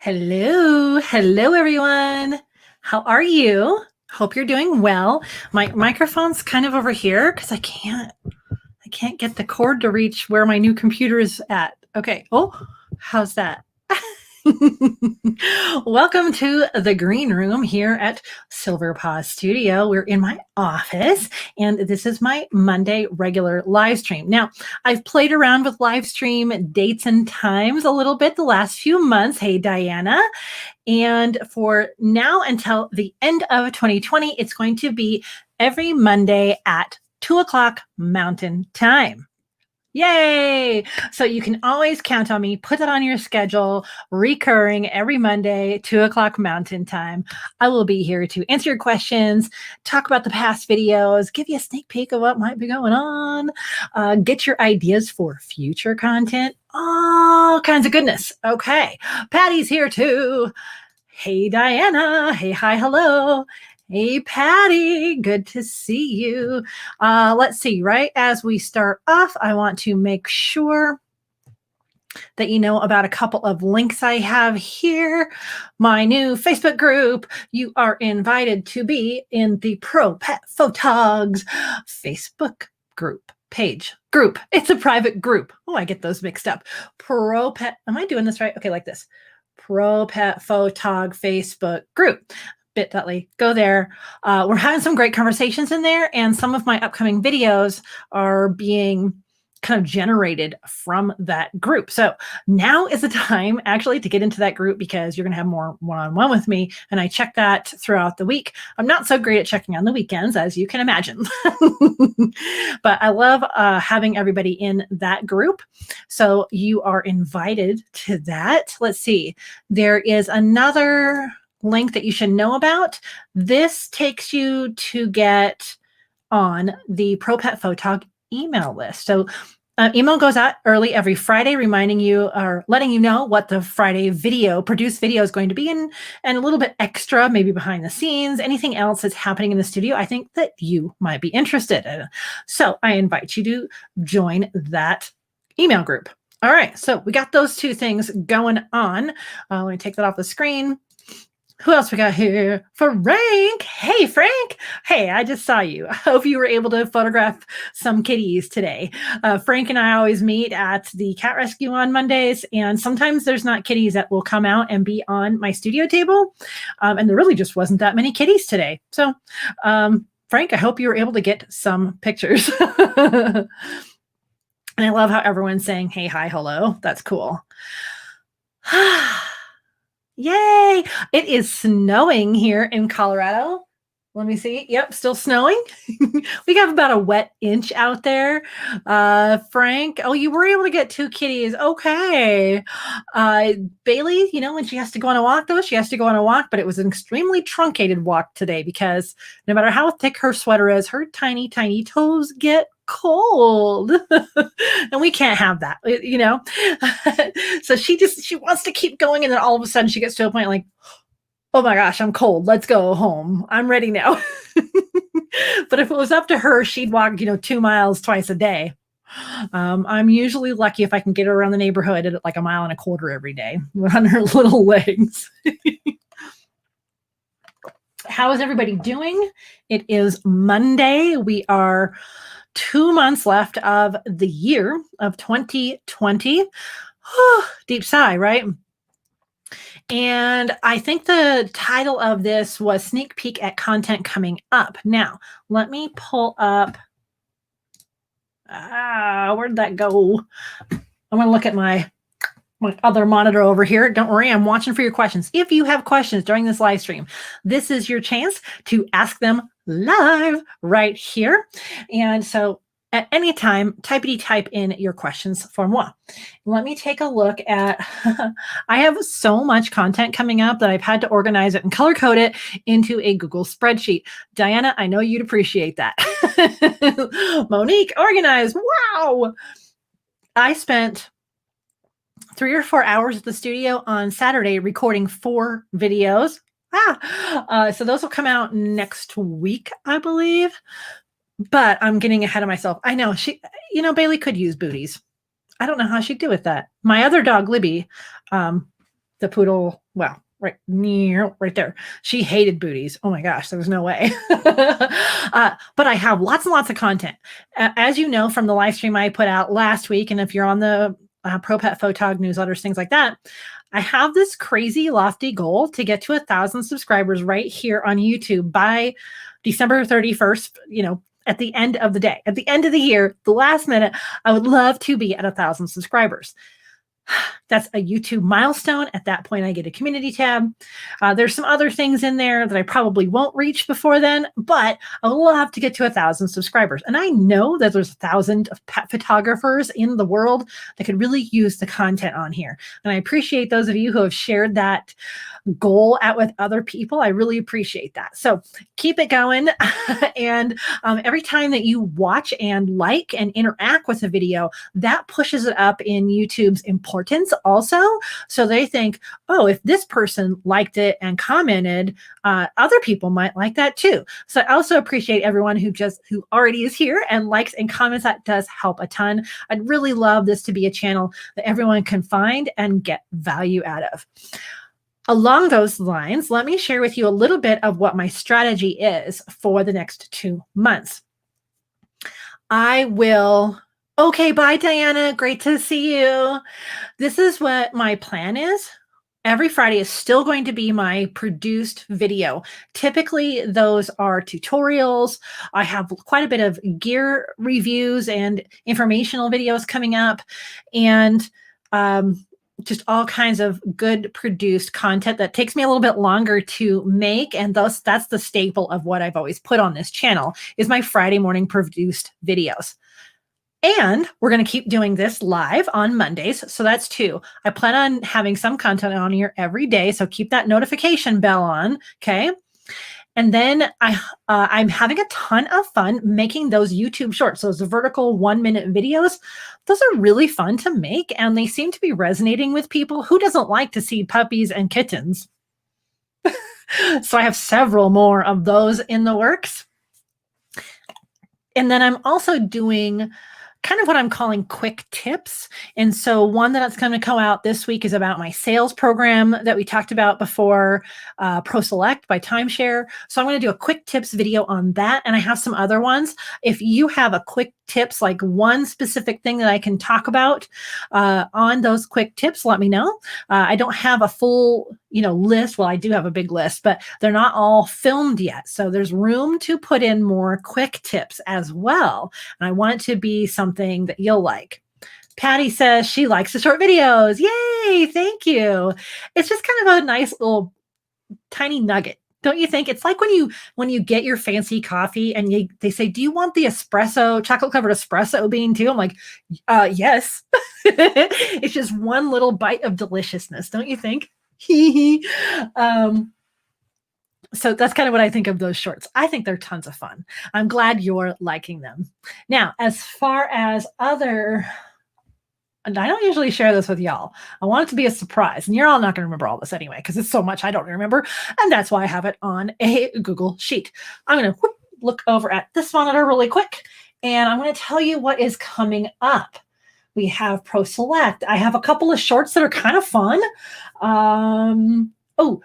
Hello everyone. How are you? Hope you're doing well. My microphone's kind of over here because I can't get the cord to reach where my new computer is at. Okay. Oh, how's that? Welcome to the green room here at Silver Paw Studio. We're in my office, and this is my Monday regular live stream. Now, I've played around with live stream dates and times a little bit the last few months. Hey, Diana. And for now until the end of 2020, it's going to be every Monday at 2 o'clock Mountain Time. Yay! So you can always count on me. Put that on your schedule, recurring every Monday, 2 o'clock Mountain Time. I will be here to answer your questions, talk about the past videos, give you a sneak peek of what might be going on, get your ideas for future content, all kinds of goodness. Okay, Patty's here too. Hey, Diana. Hey, hi, hello. Hey, Patty, good to see you. Let's see, right as we start off, I want to make sure that you know about a couple of links I have here. My new Facebook group. You are invited to be in the Pro Pet Photogs Facebook group. It's a private group. Oh, I get those mixed up. Pro Pet, am I doing this right? Okay, like this. Pro Pet Photog Facebook group. Bit.ly, go there. We're having some great conversations in there, and some of my upcoming videos are being kind of generated from that group. So now is the time actually to get into that group because you're going to have more one-on-one with me, and I check that throughout the week. I'm not so great at checking on the weekends, as you can imagine, but I love having everybody in that group. So you are invited to that. Let's see. There is another link that you should know about. This takes you to get on the Pro Pet Photog email list. So email goes out early every Friday, reminding you or letting you know what the Friday produced video is going to be, and a little bit extra, maybe behind the scenes, anything else that's happening in the studio I think that you might be interested in. So I invite you to join that email group. All right, so we got those two things going on. Let me take that off the screen. Who else we got here? Frank. Hey, Frank. Hey, I just saw you. I hope you were able to photograph some kitties today. Frank and I always meet at the cat rescue on Mondays, and sometimes there's not kitties that will come out and be on my studio table. And there really just wasn't that many kitties today. So, Frank, I hope you were able to get some pictures. And I love how everyone's saying, hey, hi, hello. That's cool. Yay! It is snowing here in Colorado. Let me see. Yep, still snowing. We got about a wet inch out there. Frank, oh, you were able to get 2 kitties. Okay. Bailey, when she has to go on a walk, though, she has to go on a walk, but it was an extremely truncated walk today because no matter how thick her sweater is, her tiny, tiny toes get cold. And we can't have that, So she wants to keep going, and then all of a sudden she gets to a point like, oh my gosh, I'm cold. Let's go home. I'm ready now. But if it was up to her, she'd walk, 2 miles twice a day. I'm usually lucky if I can get her around the neighborhood at like 1.25 miles every day on her little legs. How is everybody doing? It is Monday. We are 2 months left of the year of 2020. Deep sigh, right? And I think the title of this was Sneak Peek at Content Coming Up. Now, let me pull up. Where'd that go? I'm going to look at my other monitor over here. Don't worry, I'm watching for your questions. If you have questions during this live stream, this is your chance to ask them live right here. And so at any time, type in your questions for moi. Let me take a look at, I have so much content coming up that I've had to organize it and color code it into a Google spreadsheet. Diana, I know you'd appreciate that. Monique, organized. Wow. I spent 3 or 4 hours at the studio on Saturday recording 4 videos. So those will come out next week, I believe. But I'm getting ahead of myself. I know Bailey could use booties. I don't know how she'd do with that. My other dog, Libby, the poodle, well, right there. She hated booties. Oh my gosh, there was no way. But I have lots and lots of content. As you know from the live stream I put out last week, and if you're on the Pro Pet Photog newsletters, things like that, I have this crazy lofty goal to get to 1,000 subscribers right here on YouTube by December 31st, at the end of the day, at the end of the year, the last minute. I would love to be at 1,000 subscribers. That's a YouTube milestone. At that point, I get a community tab. There's some other things in there that I probably won't reach before then, but I would love to get to 1,000 subscribers. And I know that there's 1,000 pet photographers in the world that could really use the content on here. And I appreciate those of you who have shared that goal out with other people. I really appreciate that. So keep it going. And every time that you watch and like and interact with a video, that pushes it up in YouTube's importance also. So they think, oh, if this person liked it and commented, other people might like that too. So I also appreciate everyone who already is here and likes and comments. That does help a ton. I'd really love this to be a channel that everyone can find and get value out of. Along those lines, let me share with you a little bit of what my strategy is for the next 2 months. Okay, bye, Diana. Great to see you. This is what my plan is. Every Friday is still going to be my produced video. Typically, those are tutorials. I have quite a bit of gear reviews and informational videos coming up, and just all kinds of good produced content that takes me a little bit longer to make. And that's the staple of what I've always put on this channel is my Friday morning produced videos. And we're going to keep doing this live on Mondays. So that's 2. I plan on having some content on here every day. So keep that notification bell on. Okay. And then I'm having a ton of fun making those YouTube shorts, those vertical 1-minute videos. Those are really fun to make, and they seem to be resonating with people. Who doesn't like to see puppies and kittens? So I have several more of those in the works. And then I'm also doing kind of what I'm calling quick tips. And so one that's going to come out this week is about my sales program that we talked about before, Pro Select by Timeshare. So I'm going to do a quick tips video on that. And I have some other ones. If you have a quick tips, like one specific thing that I can talk about on those quick tips, let me know. I don't have a full list. Well, I do have a big list, but they're not all filmed yet. So there's room to put in more quick tips as well. And I want it to be something that you'll like. Patty says she likes the short videos. Yay, thank you. It's just kind of a nice little tiny nugget. Don't you think? It's like when you get your fancy coffee and they say, do you want the chocolate covered espresso bean too? I'm like, yes. It's just one little bite of deliciousness. Don't you think? So that's kind of what I think of those shorts. I think they're tons of fun. I'm glad you're liking them. Now, as far as and I don't usually share this with y'all. I want it to be a surprise. And you're all not going to remember all this anyway, because it's so much I don't remember. And that's why I have it on a Google Sheet. I'm going to look over at this monitor really quick. And I'm going to tell you what is coming up. We have Pro Select. I have a couple of shorts that are kind of fun.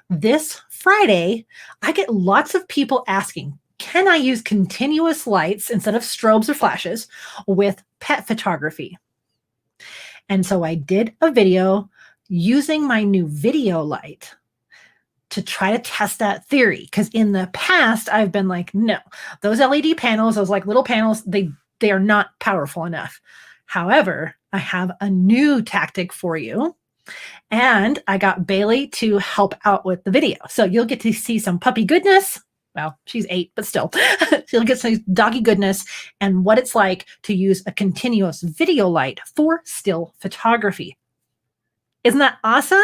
This Friday, I get lots of people asking, can I use continuous lights instead of strobes or flashes with pet photography? And so I did a video using my new video light to try to test that theory. Because in the past, I've been like, no, those LED panels, those like little panels, they are not powerful enough. However, I have a new tactic for you. And I got Bailey to help out with the video. So you'll get to see some puppy goodness. Well, she's 8, but still. You'll get some doggy goodness and what it's like to use a continuous video light for still photography. Isn't that awesome?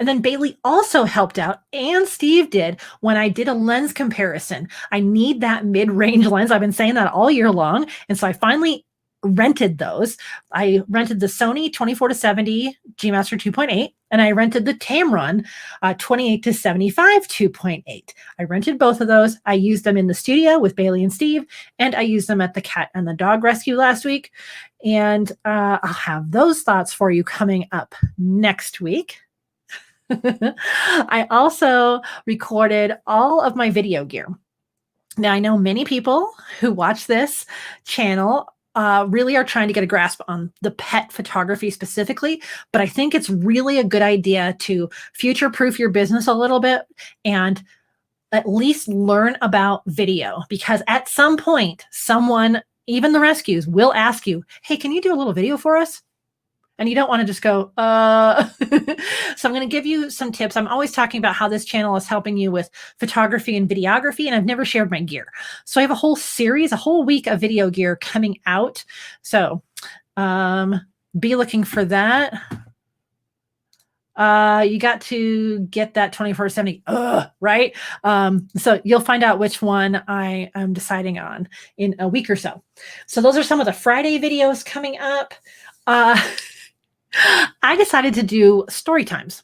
And then Bailey also helped out, and Steve did, when I did a lens comparison. I need that mid-range lens. I've been saying that all year long. And so I finally rented those. I rented the Sony 24-70 G Master 2.8, and I rented the Tamron 28-75 2.8. I rented both of those. I used them in the studio with Bailey and Steve, and I used them at the cat and the dog rescue last week. And I'll have those thoughts for you coming up next week. I also recorded all of my video gear. Now, I know many people who watch this channel really are trying to get a grasp on the pet photography specifically, but I think it's really a good idea to future proof your business a little bit and at least learn about video, because at some point, someone, even the rescues, will ask you, hey, can you do a little video for us? And you don't want to just go, So I'm going to give you some tips. I'm always talking about how this channel is helping you with photography and videography, and I've never shared my gear. So I have a whole series, a whole week of video gear coming out. So be looking for that. You got to get that 24/70, right? So you'll find out which one I am deciding on in a week or so. So those are some of the Friday videos coming up. I decided to do story times.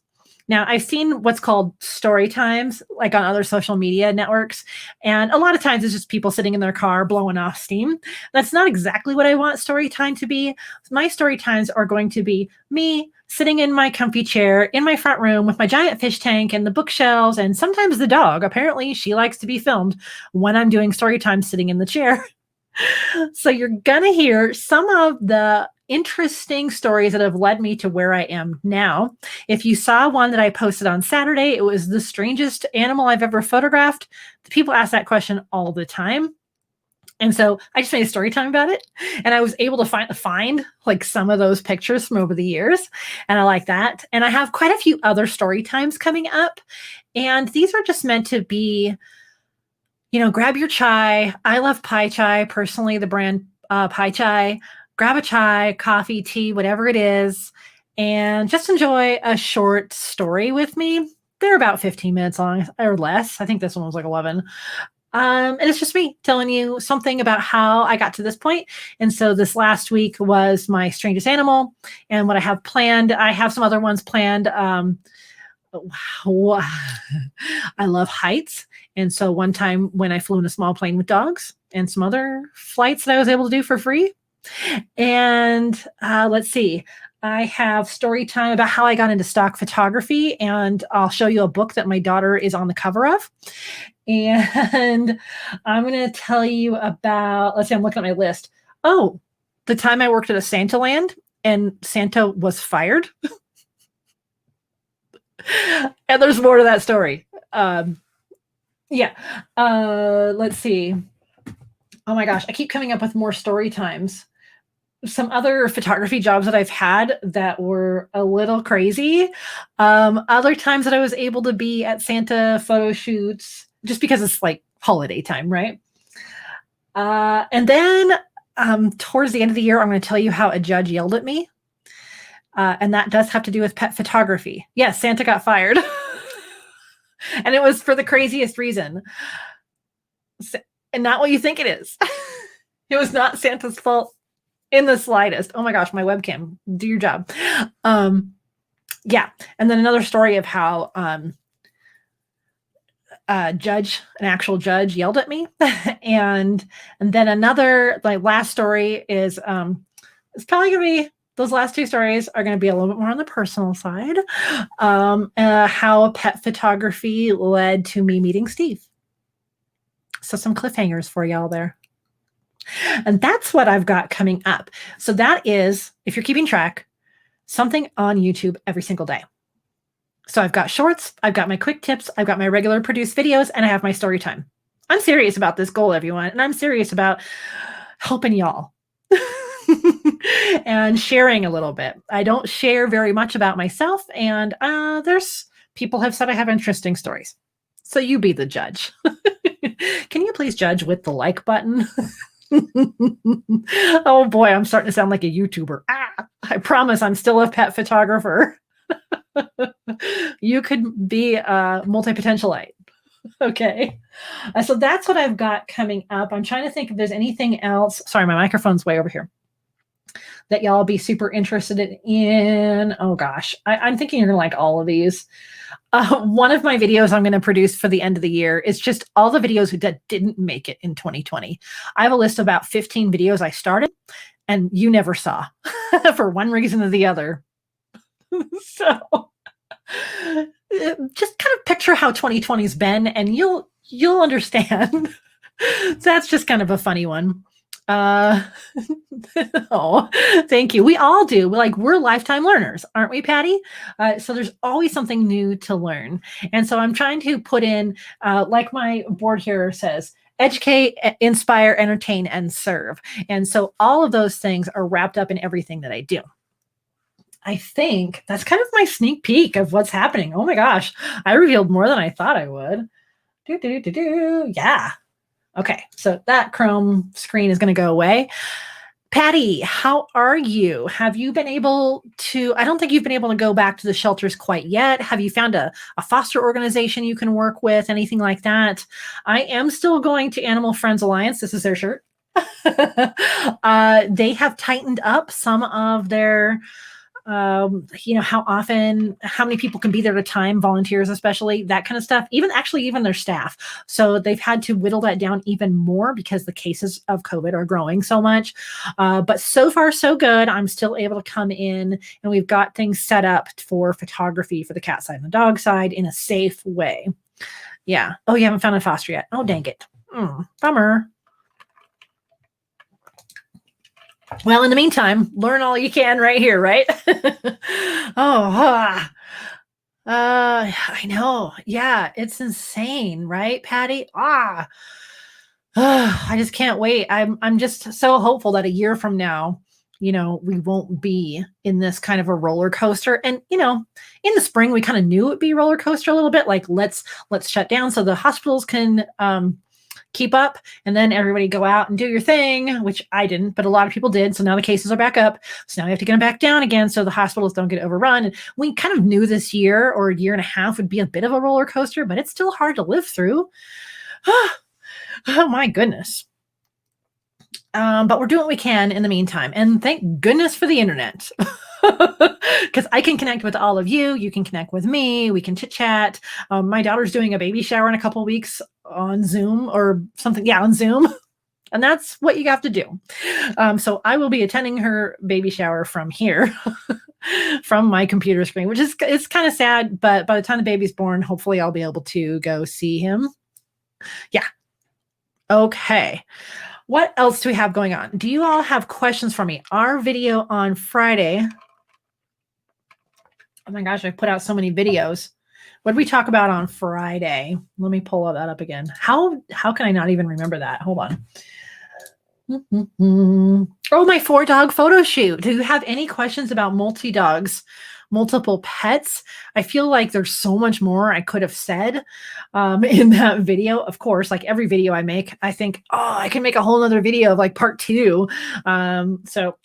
Now, I've seen what's called story times, like on other social media networks. And a lot of times it's just people sitting in their car blowing off steam. That's not exactly what I want story time to be. My story times are going to be me sitting in my comfy chair in my front room with my giant fish tank and the bookshelves, and sometimes the dog. Apparently, she likes to be filmed when I'm doing story time sitting in the chair. So you're going to hear some of the interesting stories that have led me to where I am now. If you saw one that I posted on Saturday, it was the strangest animal I've ever photographed. People ask that question all the time. And so I just made a story time about it. And I was able to find like some of those pictures from over the years. And I like that. And I have quite a few other story times coming up. And these are just meant to be, grab your chai. I love Pai Chai, personally, the brand Pai Chai. Grab a chai, coffee, tea, whatever it is, and just enjoy a short story with me. They're about 15 minutes long or less. I think this one was like 11. And it's just me telling you something about how I got to this point. And so this last week was my strangest animal and what I have planned. I have some other ones planned. I love heights. And so one time when I flew in a small plane with dogs and some other flights that I was able to do for free. And let's see, I have story time about how I got into stock photography, and I'll show you a book that my daughter is on the cover of. And I'm going to tell you about, let's see, I'm looking at my list. Oh, the time I worked at a Santa land and Santa was fired. And there's more to that story. Let's see. Oh my gosh, I keep coming up with more story times. Some other photography jobs that I've had that were a little crazy. Other times that I was able to be at Santa photo shoots, just because it's like holiday time, right? And then towards the end of the year, I'm going to tell you how a judge yelled at me. And that does have to do with pet photography. Yes, Santa got fired. And it was for the craziest reason. And not what you think it is. It was not Santa's fault in the slightest. Oh my gosh, my webcam, do your job. Yeah. And then another story of how an actual judge yelled at me. and then another, like last story is it's probably gonna be, those last two stories are going to be a little bit more on the personal side. How pet photography led to me meeting Steve. So some cliffhangers for y'all there. And that's what I've got coming up. So that is, if you're keeping track, something on YouTube every single day. So I've got shorts, I've got my quick tips, I've got my regular produced videos, and I have my story time. I'm serious about this goal, everyone. And I'm serious about helping y'all and sharing a little bit. I don't share very much about myself. And there's people have said I have interesting stories. So you be the judge. Can you please judge with the like button? Oh boy, I'm starting to sound like a YouTuber. I promise I'm still a pet photographer. You could be a multi-potentialite. Okay. So that's what I've got coming up. I'm trying to think if there's anything else. Sorry, my microphone's way over here. That y'all be super interested in. Oh gosh, I'm thinking you're gonna like all of these. One of my videos I'm going to produce for the end of the year is just all the videos that didn't make it in 2020. I have a list of about 15 videos I started and you never saw for one reason or the other. So just kind of picture how 2020's been, and you'll understand. So that's just kind of a funny one. Uh, oh, thank you. We all do. We're lifetime learners, aren't we, Patty? So there's always something new to learn, and so I'm trying to put in, like my board here says, educate, inspire, entertain, and serve. And so all of those things are wrapped up in everything that I do. I think that's kind of my sneak peek of what's happening. Oh my gosh, I revealed more than I thought I would. Do, do, do, do, do. Yeah. Okay, so that Chrome screen is going to go away. Patty, how are you? Have you been able to? I don't think you've been able to go back to the shelters quite yet. Have you found a foster organization you can work with, anything like that? I am still going to Animal Friends Alliance. This is their shirt. They have tightened up some of their how often, how many people can be there at a time, volunteers, especially that kind of stuff, even their staff. So they've had to whittle that down even more because the cases of COVID are growing so much. But so far, so good. I'm still able to come in, and we've got things set up for photography for the cat side and the dog side in a safe way. Yeah. Oh, you haven't found a foster yet. Oh, dang it. Bummer. Well, in the meantime, learn all you can right here, right? I know. Yeah, it's insane, right, Patty? I just can't wait. I'm just so hopeful that a year from now, we won't be in this kind of a roller coaster. And in the spring, we kind of knew it'd be roller coaster a little bit. Like let's shut down so the hospitals can keep up, and then everybody go out and do your thing, which I didn't, but a lot of people did. So now the cases are back up. So now we have to get them back down again so the hospitals don't get overrun. And we kind of knew this year or a year and a half would be a bit of a roller coaster, but it's still hard to live through. Oh my goodness. But we're doing what we can in the meantime. And thank goodness for the internet. Because I can connect with all of you. You can connect with me. We can chit chat. My daughter's doing a baby shower in a couple weeks on Zoom or something. Yeah, on Zoom. And that's what you have to do. So I will be attending her baby shower from here, from my computer screen, which is it's kind of sad. But by the time the baby's born, hopefully I'll be able to go see him. Yeah. Okay. What else do we have going on? Do you all have questions for me? Our video on Friday. Oh my gosh, I put out so many videos. What did we talk about on Friday? Let me pull that up again. How can I not even remember that? Hold on. Oh, my 4-dog photo shoot. Do you have any questions about multi-dogs, multiple pets? I feel like there's so much more I could have said in that video. Of course, like every video I make, I think, I can make a whole other video of like part 2. So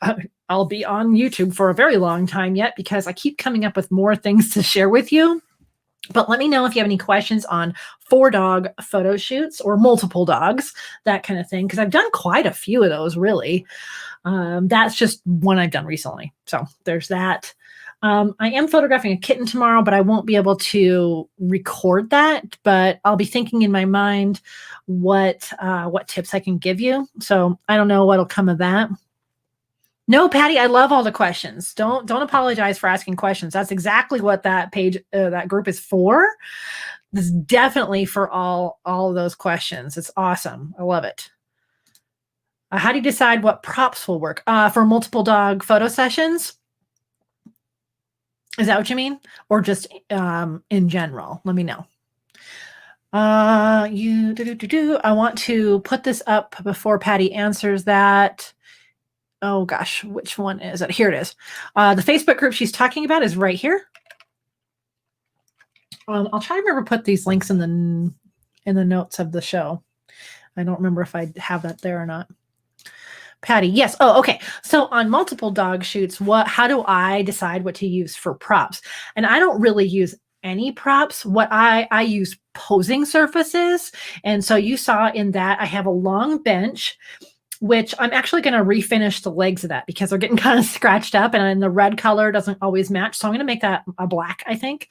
I'll be on YouTube for a very long time yet because I keep coming up with more things to share with you. But let me know if you have any questions on 4-dog photo shoots or multiple dogs, that kind of thing, because I've done quite a few of those, really. That's just one I've done recently. So there's that. I am photographing a kitten tomorrow, but I won't be able to record that. But I'll be thinking in my mind what tips I can give you. So I don't know what'll come of that. No, Patty, I love all the questions. Don't apologize for asking questions. That's exactly what that page, that group is for. This is definitely for all of those questions. It's awesome. I love it. How do you decide what props will work for multiple dog photo sessions? Is that what you mean? Or just in general? Let me know. I want to put this up before Patty answers that. Oh gosh, which one is it? Here it is. The Facebook group she's talking about is right here. I'll try to remember to put these links in the notes of the show. I don't remember if I have that there or not. Patty, yes. Oh, okay. So on multiple dog shoots, how do I decide what to use for props? And I don't really use any props. What I use posing surfaces. And so you saw in that I have a long bench, which I'm actually going to refinish the legs of that because they're getting kind of scratched up and the red color doesn't always match. So I'm going to make that a black, I think.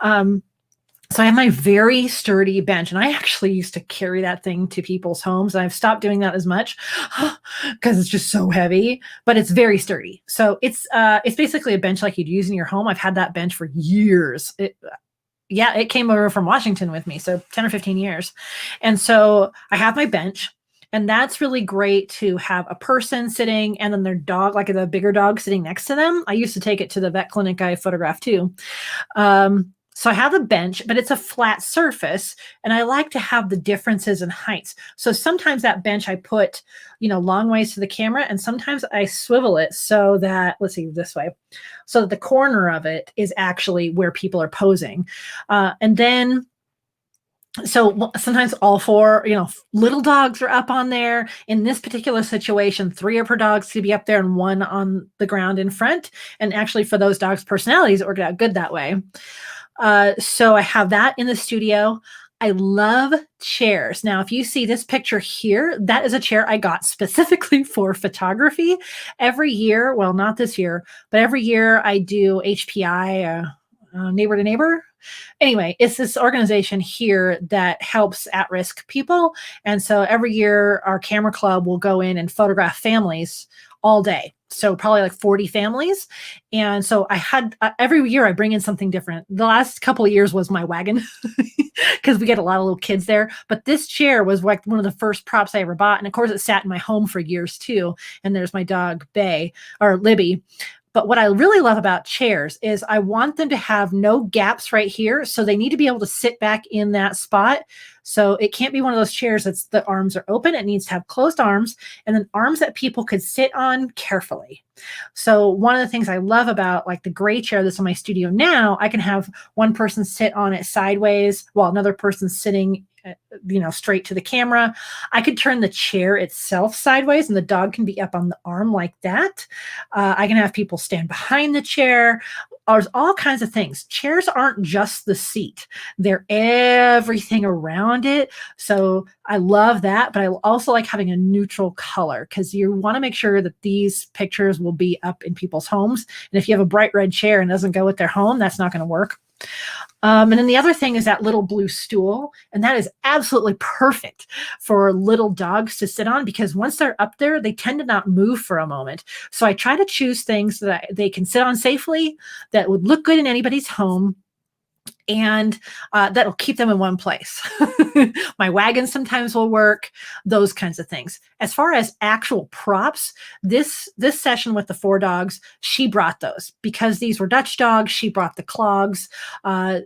So I have my very sturdy bench, and I actually used to carry that thing to people's homes. And I've stopped doing that as much because it's just so heavy, but it's very sturdy. So it's basically a bench like you'd use in your home. I've had that bench for years. Yeah, it came over from Washington with me, so 10 or 15 years. And so I have my bench, and that's really great to have a person sitting and then their dog, like the bigger dog, sitting next to them. I used to take it to the vet clinic I photographed too. So I have a bench, but it's a flat surface, and I like to have the differences in heights. So sometimes that bench I put, long ways to the camera, and sometimes I swivel it so that, let's see, this way, so that the corner of it is actually where people are posing. And then so sometimes all four, little dogs are up on there. In this particular situation, three of her dogs could be up there and one on the ground in front. And actually, for those dogs' personalities, it worked out good that way. So I have that in the studio. I love chairs. Now, if you see this picture here, that is a chair I got specifically for photography. Every year, well, not this year, but every year I do HPI, neighbor to neighbor. Anyway, it's this organization here that helps at-risk people. And so every year our camera club will go in and photograph families all day. So probably like 40 families. And so I had every year I bring in something different. The last couple of years was my wagon because we get a lot of little kids there. But this chair was like one of the first props I ever bought. And of course, it sat in my home for years too. And there's my dog, Bay, or Libby. But what I really love about chairs is I want them to have no gaps right here. So they need to be able to sit back in that spot. So it can't be one of those chairs that's the arms are open. It needs to have closed arms and then arms that people could sit on carefully. So one of the things I love about like the gray chair that's in my studio now, I can have one person sit on it sideways while another person's sitting straight to the camera. I could turn the chair itself sideways and the dog can be up on the arm like that. I can have people stand behind the chair. There's all kinds of things. Chairs aren't just the seat. They're everything around it. So I love that, but I also like having a neutral color because you want to make sure that these pictures will be up in people's homes. And if you have a bright red chair and it doesn't go with their home, that's not going to work. And then the other thing is that little blue stool, and that is absolutely perfect for little dogs to sit on because once they're up there, they tend to not move for a moment. So I try to choose things that they can sit on safely, that would look good in anybody's home, and that'll keep them in one place. My wagon sometimes will work, those kinds of things. As far as actual props, this session with the 4 dogs, she brought those because these were Dutch dogs. She brought the clogs. They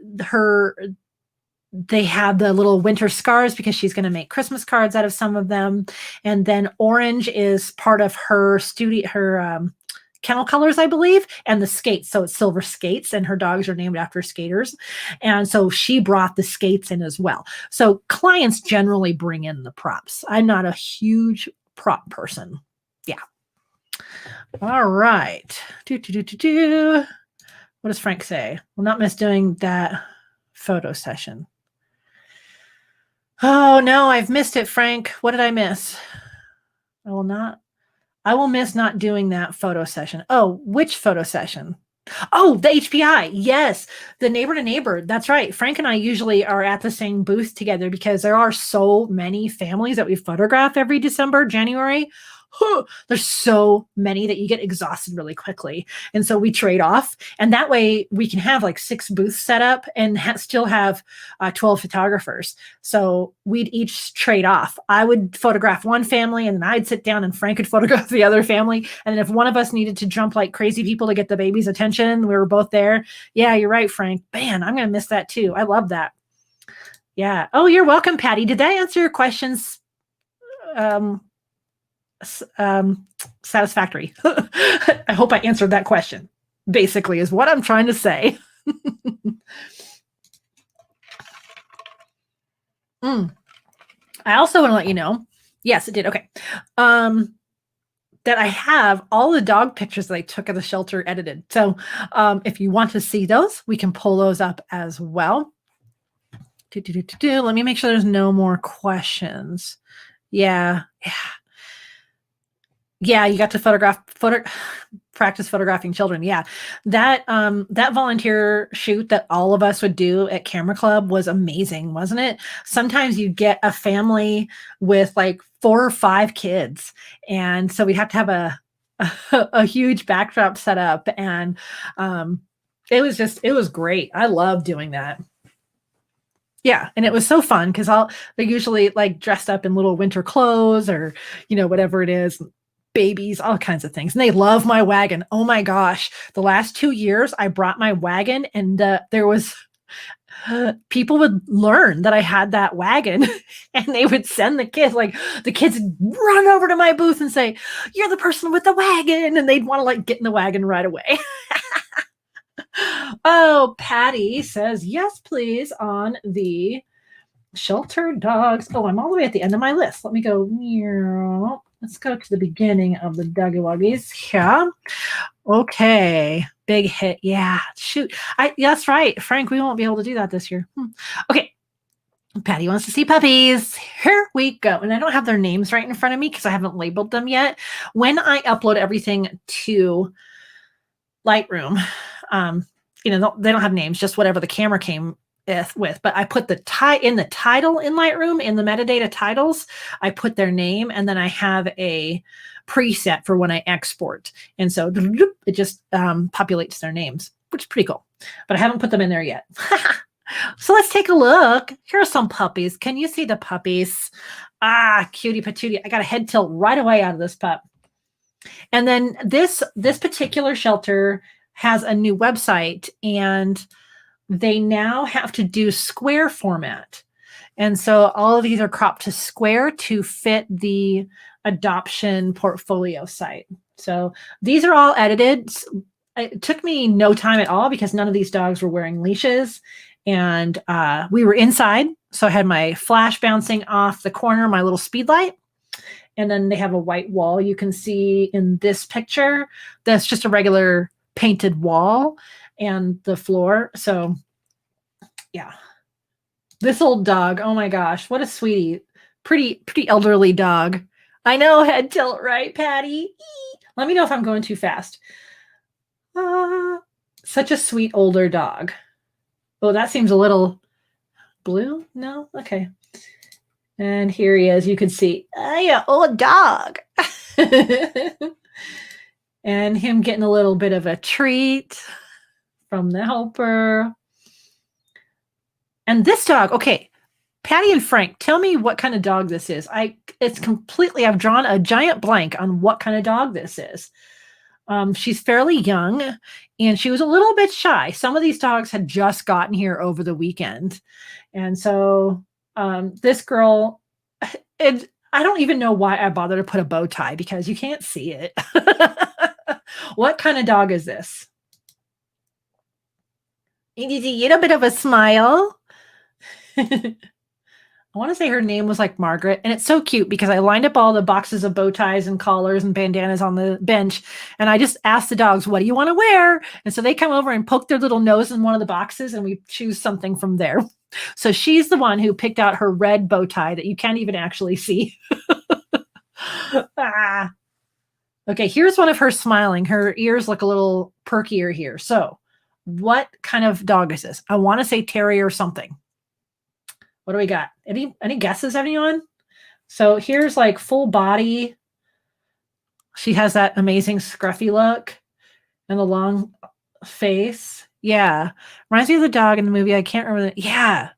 have the little winter scars because she's going to make Christmas cards out of some of them. And then orange is part of her studio, her kennel colors, I believe, and the skates. So it's silver skates, and her dogs are named after skaters. And so she brought the skates in as well. So clients generally bring in the props. I'm not a huge prop person. Yeah. All right. What does Frank say? Will not miss doing that photo session. Oh no, I've missed it, Frank. What did I miss? I will miss not doing that photo session. Oh, which photo session? Oh, the HPI. Yes. The neighbor to neighbor. That's right. Frank and I usually are at the same booth together because there are so many families that we photograph every December, January. There's so many that you get exhausted really quickly. And so we trade off. And that way we can have like 6 booths set up and still have 12 photographers. So we'd each trade off. I would photograph one family and then I'd sit down and Frank would photograph the other family. And then if one of us needed to jump like crazy people to get the baby's attention, we were both there. Yeah, you're right, Frank. Man, I'm going to miss that too. I love that. Yeah. Oh, you're welcome, Patty. Did that answer your questions? Satisfactory. I hope I answered that question, basically, is what I'm trying to say. I also want to let you know, yes, it did. Okay. That I have all the dog pictures that I took at the shelter edited. So if you want to see those, we can pull those up as well. Let me make sure there's no more questions. Yeah. Yeah, you got to practice photographing children. Yeah. That volunteer shoot that all of us would do at Camera Club was amazing, wasn't it? Sometimes you get a family with like 4 or 5 kids. And so we'd have to have a huge backdrop set up. And it was great. I love doing that. Yeah, and it was so fun because they're usually like dressed up in little winter clothes or whatever it is, babies, all kinds of things, and they love my wagon. Oh my gosh, the last 2 years I brought my wagon, and there was people would learn that I had that wagon, and they would send the kids would run over to my booth and say, "You're the person with the wagon," and they'd want to like get in the wagon right away. Oh, Patty says, yes, please, on the shelter dogs. Oh, I'm all the way at the end of my list. Let me go. Let's go to the beginning of the doggy woggies. Yeah. Okay. Big hit. Yeah. Shoot. That's right. Frank, we won't be able to do that this year. Okay. Patty wants to see puppies. Here we go. And I don't have their names right in front of me because I haven't labeled them yet. When I upload everything to Lightroom, they don't have names, just whatever the camera came with. But I put the title in Lightroom, in the metadata titles, I put their name, and then I have a preset for when I export. And so it just populates their names, which is pretty cool. But I haven't put them in there yet. So let's take a look. Here are some puppies. Can you see the puppies? Ah, cutie patootie. I got a head tilt right away out of this pup. And then this particular shelter has a new website, and they now have to do square format. And so all of these are cropped to square to fit the adoption portfolio site. So these are all edited. It took me no time at all because none of these dogs were wearing leashes, and we were inside. So I had my flash bouncing off the corner, my little speed light. And then they have a white wall. You can see in this picture, that's just a regular painted wall and the floor. So yeah, this old dog, oh my gosh, what a sweetie. Pretty elderly dog. I know, head tilt, right, Patty? Let me know if I'm going too fast. Such a sweet older dog. Oh, that seems a little blue. No? Okay. And here he is. You can see, yeah, old dog. And him getting a little bit of a treat from the helper. And this dog, okay, Patty and Frank, tell me what kind of dog this is. I've drawn a giant blank on what kind of dog this is. She's fairly young, and she was a little bit shy. Some of these dogs had just gotten here over the weekend. And so this girl, I don't even know why I bothered to put a bow tie because you can't see it. What kind of dog is this? You get a bit of a smile. I want to say her name was like Margaret, and it's so cute because I lined up all the boxes of bow ties and collars and bandanas on the bench, and I just asked the dogs, what do you want to wear? And so they come over and poke their little nose in one of the boxes, and we choose something from there. So she's the one who picked out her red bow tie that you can't even actually see. Okay, here's one of her smiling. Her ears look a little perkier here. So what kind of dog is this? I want to say terrier or something. What do we got? Any guesses, anyone? So here's like full body. She has that amazing scruffy look and the long face. Yeah. Reminds me of the dog in the movie. I can't remember. Yeah.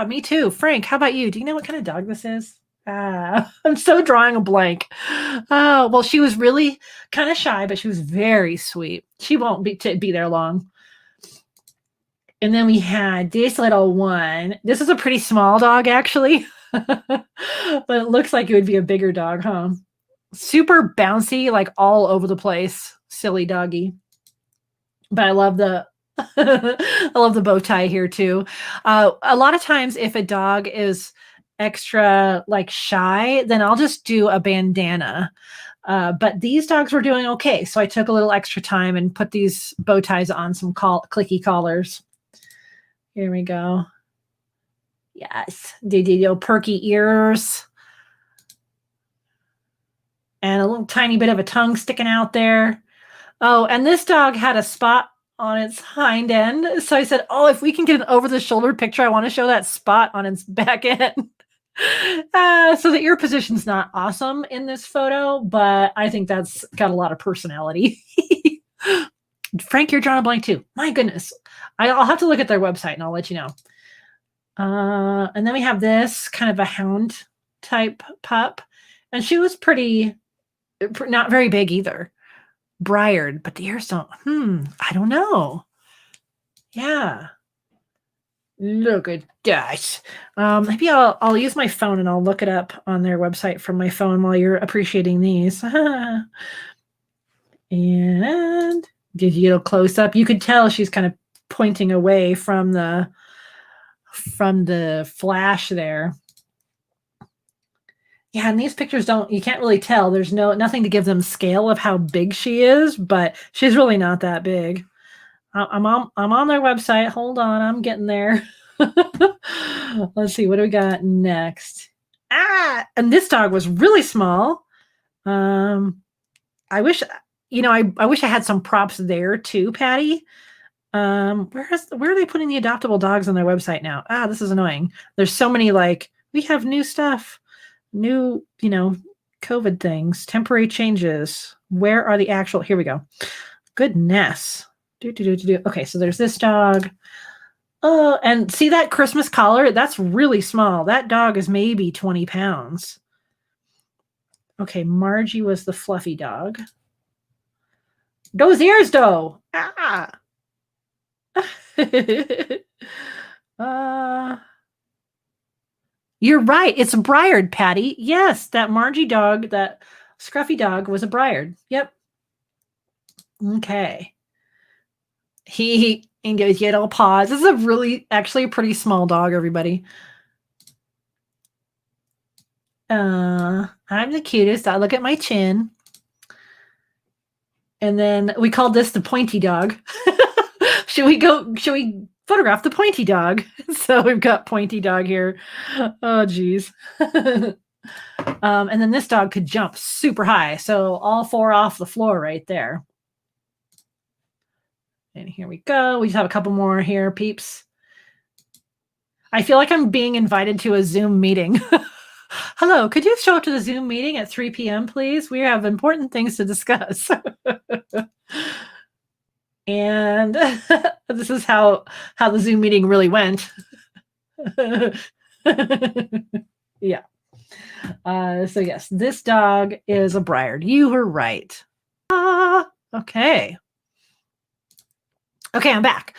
Me too. Frank, how about you? Do you know what kind of dog this is? I'm so drawing a blank. Oh, well, she was really kind of shy, but she was very sweet. She won't be there long. And then we had this little one. This is a pretty small dog, actually. But it looks like it would be a bigger dog, huh? Super bouncy, like all over the place. Silly doggy. But I love the I love the bow tie here too. A lot of times if a dog is extra like shy, then I'll just do a bandana. But these dogs were doing okay. So I took a little extra time and put these bow ties on some clicky collars. Here we go. Yes. The perky ears. And a little tiny bit of a tongue sticking out there. Oh, and this dog had a spot on its hind end. So I said, oh, if we can get an over-the-shoulder picture, I want to show that spot on its back end. So the ear position's not awesome in this photo, but I think that's got a lot of personality. Frank, you're drawing a blank too. My goodness. I'll have to look at their website and I'll let you know. And then we have this kind of a hound type pup. And she was not very big either. Briared, but the ears don't, I don't know. Yeah. Look at that. Maybe I'll use my phone and I'll look it up on their website from my phone while you're appreciating these. And did you get a close up? You could tell she's kind of pointing away from the flash there. Yeah, and these pictures you can't really tell. There's nothing to give them scale of how big she is, but she's really not that big. I'm on their website. Hold on, I'm getting there. Let's see, what do we got next? And this dog was really small. I wish, I wish I had some props there too, Patty. Where are they putting the adoptable dogs on their website now? This is annoying. There's so many, like, we have new stuff, new, COVID things, temporary changes. Where are the actual, here we go. Goodness. Okay, so there's this dog. Oh, and see that Christmas collar? That's really small. That dog is maybe 20 pounds. Okay, Margie was the fluffy dog. Those ears, though. You're right. It's a Briard, Patty. Yes, that Margie dog, that scruffy dog was a Briard. Yep. Okay. He goes, get all paws. This is actually a pretty small dog, everybody. I'm the cutest. I look at my chin. And then we called this the pointy dog. Should we photograph the pointy dog? So we've got pointy dog here. Oh, geez. And then this dog could jump super high. So all four off the floor right there. And here we go. We just have a couple more here, peeps. I feel like I'm being invited to a Zoom meeting. Hello, could you show up to the Zoom meeting at 3 p.m., please? We have important things to discuss. And this is how the Zoom meeting really went. Yeah. So yes, this dog is a Briard. You were right. Okay. Okay, I'm back.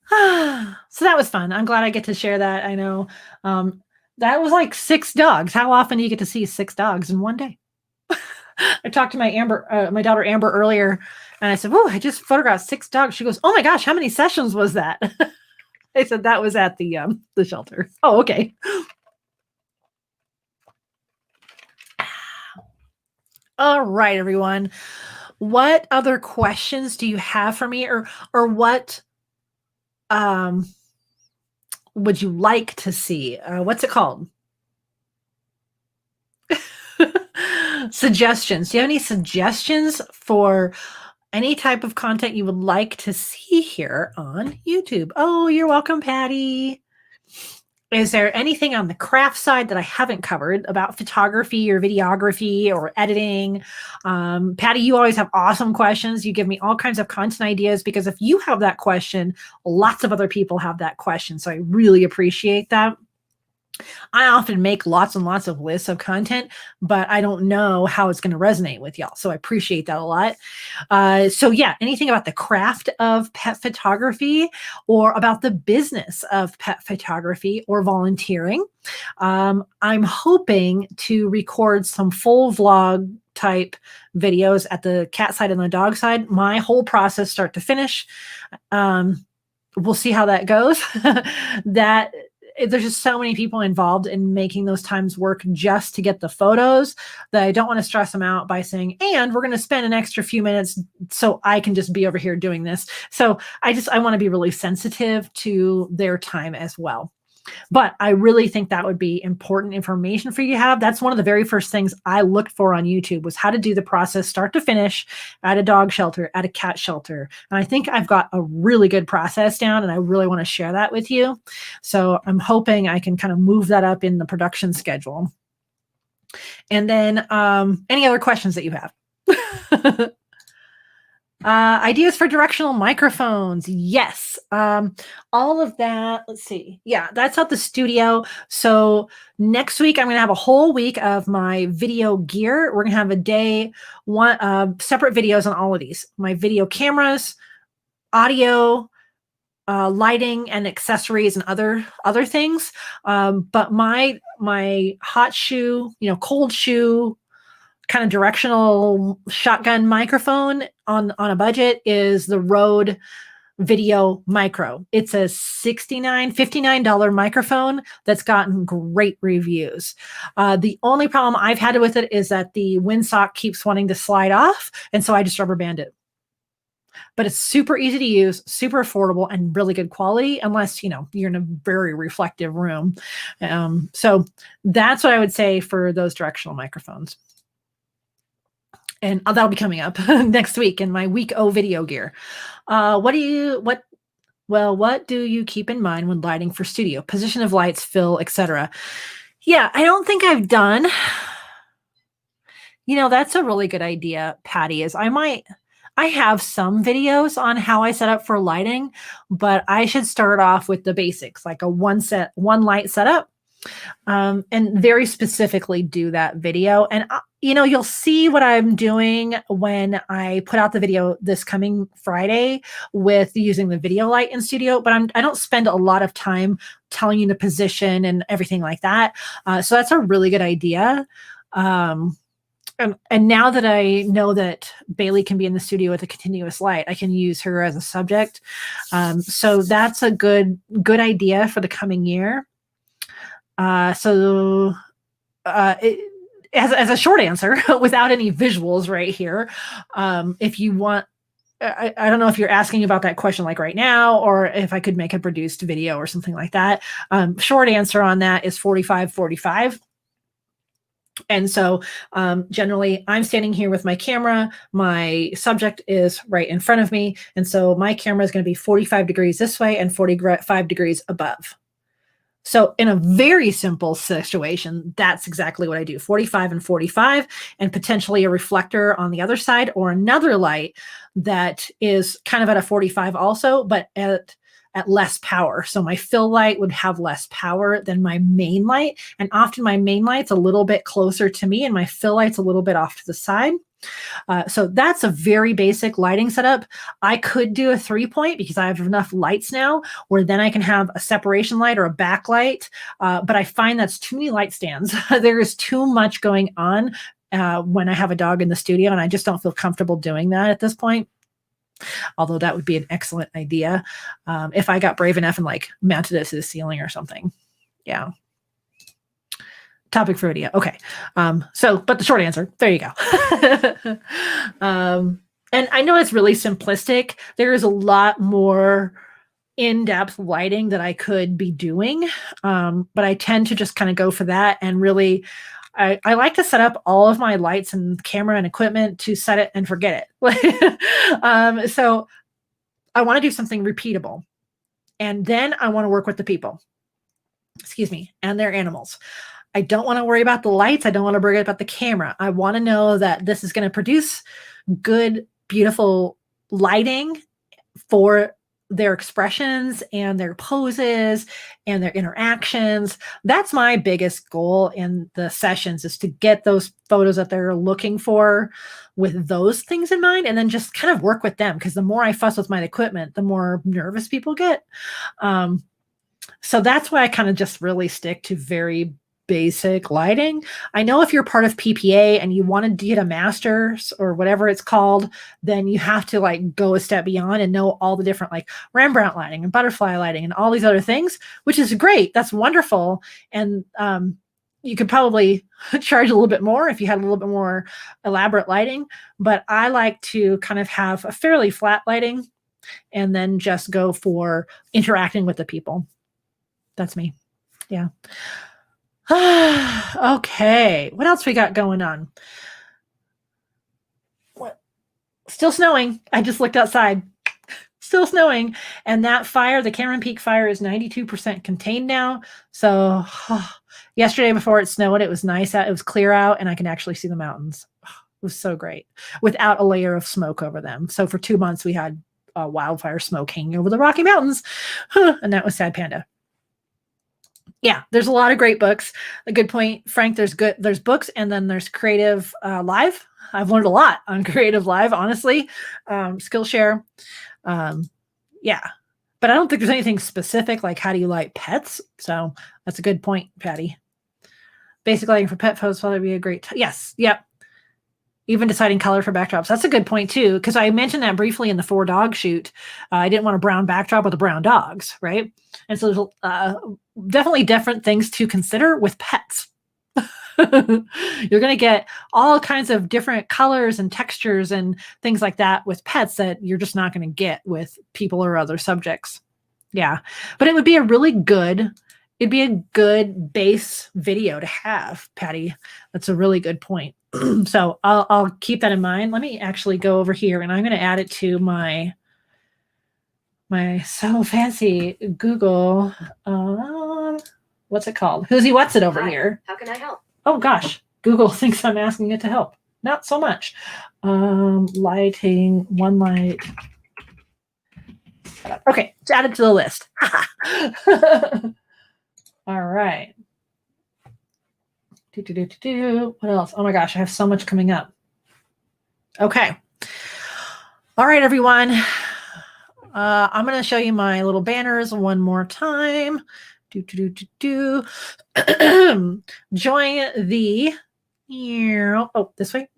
So that was fun. I'm glad I get to share that. I know that was like 6 dogs. How often do you get to see 6 dogs in one day? I talked to my daughter Amber earlier, and I said, "Oh, I just photographed 6 dogs." She goes, "Oh my gosh, how many sessions was that?" I said that was at the shelter. Oh, okay. All right, everyone. What other questions do you have for me, or what would you like to see? What's it called? Suggestions. Do you have any suggestions for any type of content you would like to see here on YouTube? Oh, you're welcome, Patty. Is there anything on the craft side that I haven't covered about photography or videography or editing? Patty, you always have awesome questions. You give me all kinds of content ideas, because if you have that question, lots of other people have that question. So I really appreciate that. I often make lots and lots of lists of content, but I don't know how it's going to resonate with y'all. So I appreciate that a lot. So yeah, anything about the craft of pet photography, or about the business of pet photography or volunteering. I'm hoping to record some full vlog type videos at the cat side and the dog side, my whole process start to finish. We'll see how that goes. There's just so many people involved in making those times work just to get the photos, that I don't want to stress them out by saying, and we're going to spend an extra few minutes so I can just be over here doing this. So I want to be really sensitive to their time as well. But I really think that would be important information for you to have. That's one of the very first things I looked for on YouTube, was how to do the process start to finish at a dog shelter, at a cat shelter. And I think I've got a really good process down, and I really want to share that with you. So I'm hoping I can kind of move that up in the production schedule. And then any other questions that you have? Ideas for directional microphones. Yes. All of that. Let's see. Yeah, that's at the studio. So next week, I'm going to have a whole week of my video gear. We're going to have a day, separate videos on all of these. My video cameras, audio, lighting and accessories and other things. But my hot shoe, cold shoe, kind of directional shotgun microphone on a budget is the Rode Video Micro. It's a $59 microphone that's gotten great reviews. The only problem I've had with it is that the windsock keeps wanting to slide off, and so I just rubber band it. But it's super easy to use, super affordable, and really good quality, unless you're in a very reflective room. So that's what I would say for those directional microphones. And that'll be coming up next week in my week O video gear. What do you keep in mind when lighting for studio? Position of lights, fill, etc. Yeah, I don't think I've done. That's a really good idea, Patty. I have some videos on how I set up for lighting, but I should start off with the basics, like a one light setup, and very specifically do that video. And you'll see what I'm doing when I put out the video this coming Friday with using the video light in studio, but I don't spend a lot of time telling you the position and everything like that. So that's a really good idea. And now that I know that Bailey can be in the studio with a continuous light, I can use her as a subject. So that's a good idea for the coming year. As a short answer, without any visuals right here, if you want, I don't know if you're asking about that question like right now, or if I could make a produced video or something like that. Short answer on that is 45-45. And so generally I'm standing here with my camera, my subject is right in front of me. And so my camera is going to be 45 degrees this way and 45 degrees above. So in a very simple situation, that's exactly what I do, 45 and 45, and potentially a reflector on the other side, or another light that is kind of at a 45 also, but at less power. So my fill light would have less power than my main light. And often my main light's a little bit closer to me and my fill light's a little bit off to the side. So that's a very basic lighting setup. I could do a 3-point because I have enough lights now where then I can have a separation light or a backlight. But I find that's too many light stands. There is too much going on when I have a dog in the studio, and I just don't feel comfortable doing that at this point. Although that would be an excellent idea if I got brave enough and mounted it to the ceiling or something. Yeah. Topic for video. Okay. But the short answer, there you go. And I know it's really simplistic. There is a lot more in-depth lighting that I could be doing. But I tend to just kind of go for that. And really, I like to set up all of my lights and camera and equipment to set it and forget it. So I want to do something repeatable. And then I want to work with the people, and their animals. I don't want to worry about the lights. I don't want to worry about the camera. I want to know that this is going to produce good, beautiful lighting for their expressions and their poses and their interactions. That's my biggest goal in the sessions, is to get those photos that they're looking for with those things in mind, and then just kind of work with them. Because the more I fuss with my equipment, the more nervous people get. So that's why I kind of just really stick to very basic lighting. I know if you're part of PPA and you want to get a master's or whatever it's called, then you have to go a step beyond and know all the different Rembrandt lighting and butterfly lighting and all these other things, which is great. That's wonderful. And you could probably charge a little bit more if you had a little bit more elaborate lighting, but I like to kind of have a fairly flat lighting and then just go for interacting with the people. That's me. Yeah. Okay, what else we got going on? What? Still snowing. I just looked outside. Still snowing. And that fire, the Cameron Peak fire, is 92% contained now. So yesterday before it snowed, it was nice out. It was clear out and I can actually see the mountains. It was so great without a layer of smoke over them. So for 2 months, we had wildfire smoke hanging over the Rocky Mountains. And that was Sad Panda. Yeah, there's a lot of great books. A good point, Frank. There's books, and then there's Creative Live. I've learned a lot on Creative Live, honestly. Skillshare. Yeah, but I don't think there's anything specific like how do you like pets. So that's a good point, Patty. Basic lighting for pet photos probably be a great. Yes, yep. Even deciding color for backdrops. That's a good point too, because I mentioned that briefly in the 4-dog shoot. I didn't want a brown backdrop with the brown dogs, right? And so there's definitely different things to consider with pets. You're going to get all kinds of different colors and textures and things like that with pets that you're just not going to get with people or other subjects. Yeah, but it would be it'd be a good base video to have, Patty. That's a really good point. So I'll keep that in mind. Let me actually go over here, and I'm going to add it to my so fancy Google. What's it called? Who's what's it over here? How can I help? Oh gosh, Google thinks I'm asking it to help. Not so much. Lighting, one light. Okay, it's added to the list. All right. What else? Oh my gosh, I have so much coming up. Okay. All right, everyone. I'm going to show you my little banners one more time. Join the this way.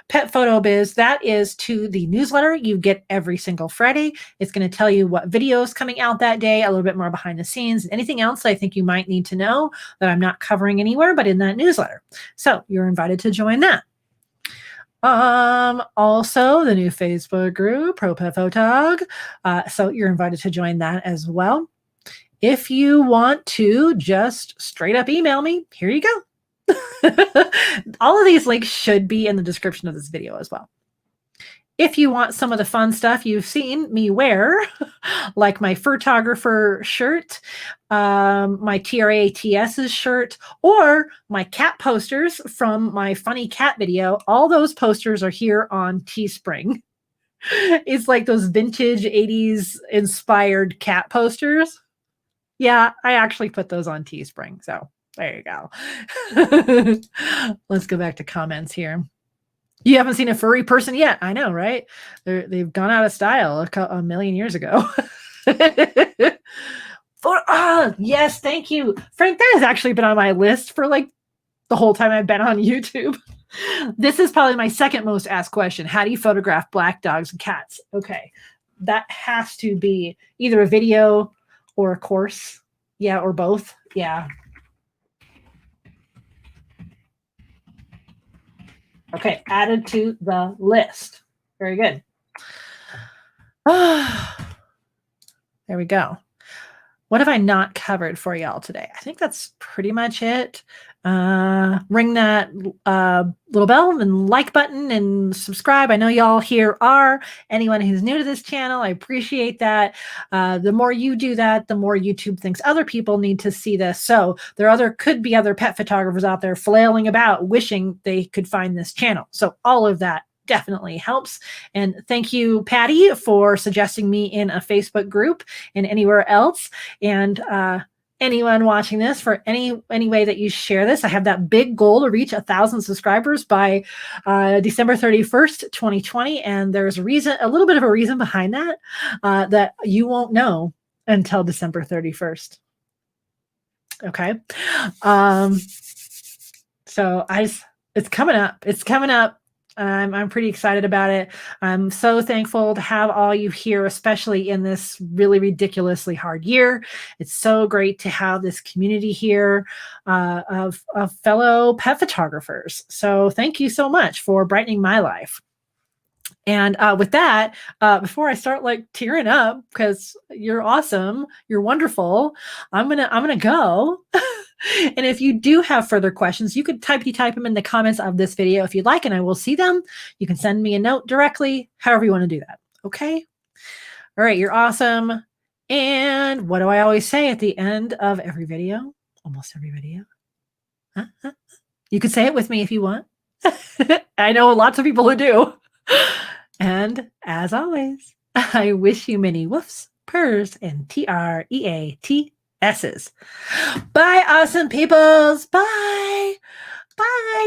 Pet Photo Biz. That is to the newsletter you get every single Friday. It's going to tell you what video is coming out that day, a little bit more behind the scenes, anything else I think you might need to know that I'm not covering anywhere but in that newsletter. So you're invited to join that. Also the new Facebook group, Pro Pet Photog. So you're invited to join that as well. If you want to just straight up email me, here you go. All of these links should be in the description of this video as well. If you want some of the fun stuff you've seen me wear, like my photographer shirt, my TRATS's shirt, or my cat posters from my funny cat video, all those posters are here on Teespring. It's like those vintage 80s inspired cat posters. Yeah, I actually put those on Teespring, so there you go. Let's go back to comments here. You haven't seen a furry person yet. I know, right? They've gone out of style a million years ago. Yes, thank you. Frank, that has actually been on my list for like the whole time I've been on YouTube. This is probably my second most asked question. How do you photograph black dogs and cats? Okay, that has to be either a video or a course. Yeah, or both. Yeah. Okay, added to the list. Very good. There we go. What have I not covered for y'all today? I think that's pretty much it. Ring that little bell and like button and subscribe. I know y'all here are. Anyone who's new to this channel, I appreciate that. The more you do that, the more YouTube thinks other people need to see this. So there could be other pet photographers out there flailing about wishing they could find this channel. So all of that definitely helps. And thank you, Patty, for suggesting me in a Facebook group and anywhere else. And anyone watching this, for any way that you share this, I have that big goal to reach 1,000 subscribers by December 31st, 2020. And there's a little bit of a reason behind that, that you won't know until December 31st. Okay. So it's coming up. It's coming up. I'm pretty excited about it. I'm so thankful to have all you here, especially in this really ridiculously hard year. It's so great to have this community here of fellow pet photographers. So thank you so much for brightening my life. And with that, before I start like tearing up, because you're awesome, you're wonderful, I'm gonna go. And if you do have further questions, you could type them in the comments of this video if you'd like, and I will see them. You can send me a note directly, however you want to do that. Okay. All right. You're awesome. And what do I always say at the end of every video? Almost every video. You could say it with me if you want. I know lots of people who do. And as always, I wish you many woofs, purrs, and TREATSs. Bye, awesome peoples. Bye. Bye.